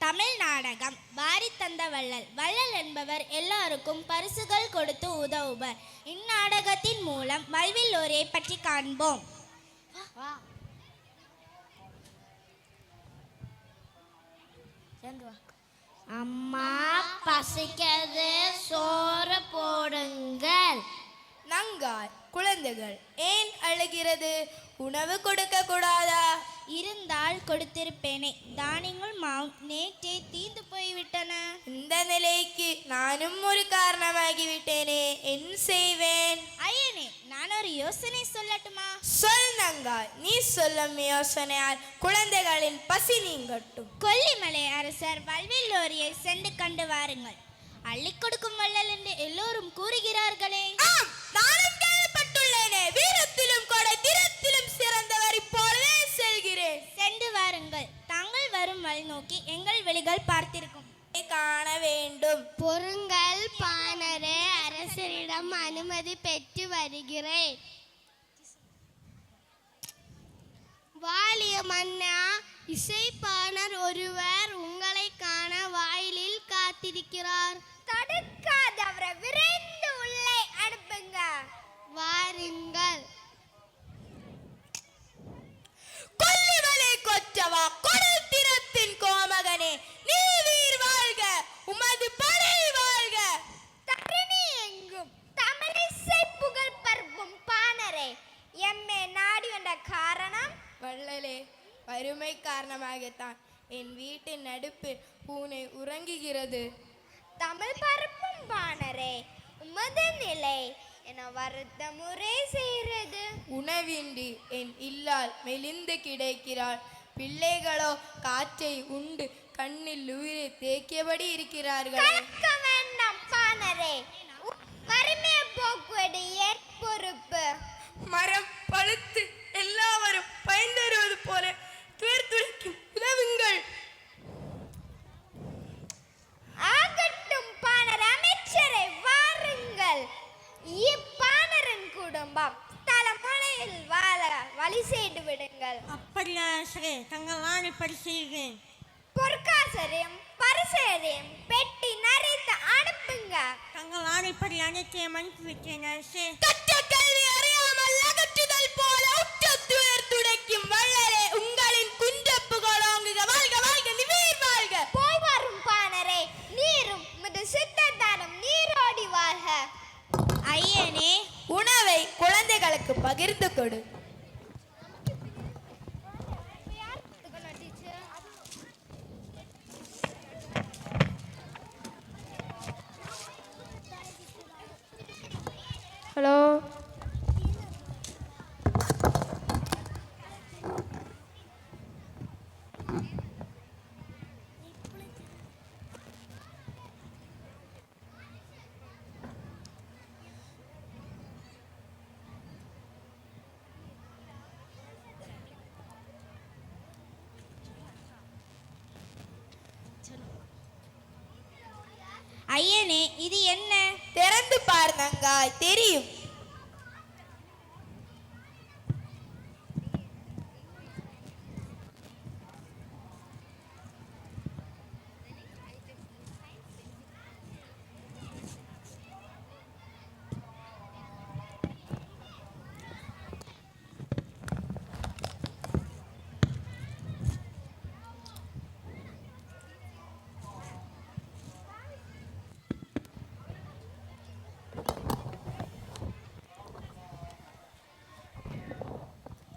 தமிழ் நாடகம் வாரி தந்த வள்ளல். வள்ளல் என்பவர் எல்லாருக்கும் பரிசுகள் கொடுத்து உதவுவர். இந்நாடகத்தின் மூலம் வல்வில்லோரை பற்றி காண்போம். அம்மா பசிக்கிறது, சோறு போடுங்கள். நங்காய், குழந்தைகள் ஏன் அழுகிறது? உணவு கொடுக்க கூடாதா? இருந்தால் கொடுத்திருப்பேனே. தானியங்கள் மாவும் நேற்றே தீந்து போய்விட்டன. இந்த நிலைக்கு நானும் ஒரு காரணமாகிவிட்டேனே, என்ன செய்வேன்? ஐயனே, நான் ஒரு யோசனை சொல்லட்டுமா? சொல் நங்காய், நீ சொல்லும் யோசனையால் குழந்தைகளின் பசி நீங்கட்டும். கொல்லிமலை அரசர் வல்வில்லோரியை சென்று கண்டு வாருங்கள். அள்ளி கொடுக்கும் வள்ளல் என்று எல்லோரும் கூறுகிறார்களே. நானும் கேள்விப்பட்டுள்ளேனே. வீரத்திலும் கொடை திறத்திலும் சிறந்தவர். இப்பொழுதே செல்கிறேன். சென்று வாருங்கள். தாங்கள் வரும் வழி நோக்கி எங்கள் வெளிகள் பார்த்திருக்கும். காண வேண்டும். பொருங்கள் பாணரே, அரசரிடம் அனுமதி பெற்று வருகிறேன். வாலிய மன்னா, இசைப்பாணர் ஒருவர் உங்களை காண வாயிலில் காத்திருக்கிறார். தடுக்காதவரை விரைந்து உள்ளே அனுப்புங்க. வாருங்கள். கொல்லிமலை கொற்றவா, கொடல் திறத்தின் கோமகனே, நீ வீர் வாழ்க, உமது படை வாழ்க. தரணி எங்கும் தமிழிசை புகழ் பரப்பும் பாணரே, எம்மே நாடி வந்த காரணம்? வள்ளலே, வறுமை காரணமாகத்தான் என் வீட்டின் நடுப்பில் பூனை உறங்குகிறது. தமிழ் பரப்பும் பாணரே, உமது நிலை என வருத்த முறை செய்கிறது. உணவின்றி என் இல்லால் மெலிந்து கிடைக்கிறாள். பிள்ளைகளோ காற்றை உண்டு கண்ணில் உயிரை தேக்கியபடி இருக்கிறார்கள். வேண்டாம் பாணரே, வறுமையை போக்குவது ஏன் பொறுப்பு? மரம் பழுத்து எல்லாவரும் பயந்தருவது போல துயர் துடைக்கும் உதவுங்கள். ஆகட்டும் பாணர் அமைச்சரை, வாருங்கள். இப்பாணரின் குடும்பம் தலைமுறையில் வாழ வழி செய்து விடுங்கள். அப்படியா அரசரே, தங்கள் ஆணை பரிசீலிக்கிறேன். பொற்காசரையும் பரிசையும் பெட்டி நிறைத்து அனுப்புங்க. தங்கள் ஆணைப்படி அனைத்தையும் அனுப்பிவிட்டேன் அரசே. கற்ற கல்வி அறியாமல் அகற்றுதல் போல உற்ற துயர் துடைக்கும் வள்ளலே, உங்களின் குன்றப்புகள் ஓங்குக. வாழ்க வாழ்க, நிவீர் வாழ்க. போய் வரும் பாணரே, நீரும் முது சித்ததானம் நீரோடி வாழ்க. ஐயனே, உணவை குழந்தைகளுக்கு பகிர்ந்து கொடு. ஹலோ, ஐயனே, இது என்ன? திறந்து பார் நங்காய், தெரியும்.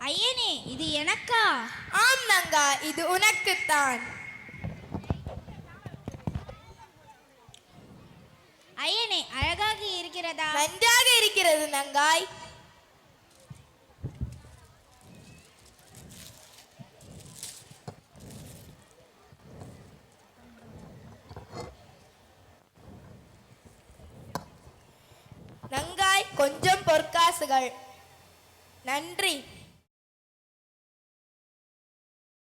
ஐயனே, இது எனக்கா? ஆம் நங்கா, இது உனக்குத்தான். ஐயனே, அழகாக இருக்கிறதா? நன்றாக இருக்கிறது நங்காய். நங்காய், கொஞ்சம் பொற்காசுகள். நன்றி.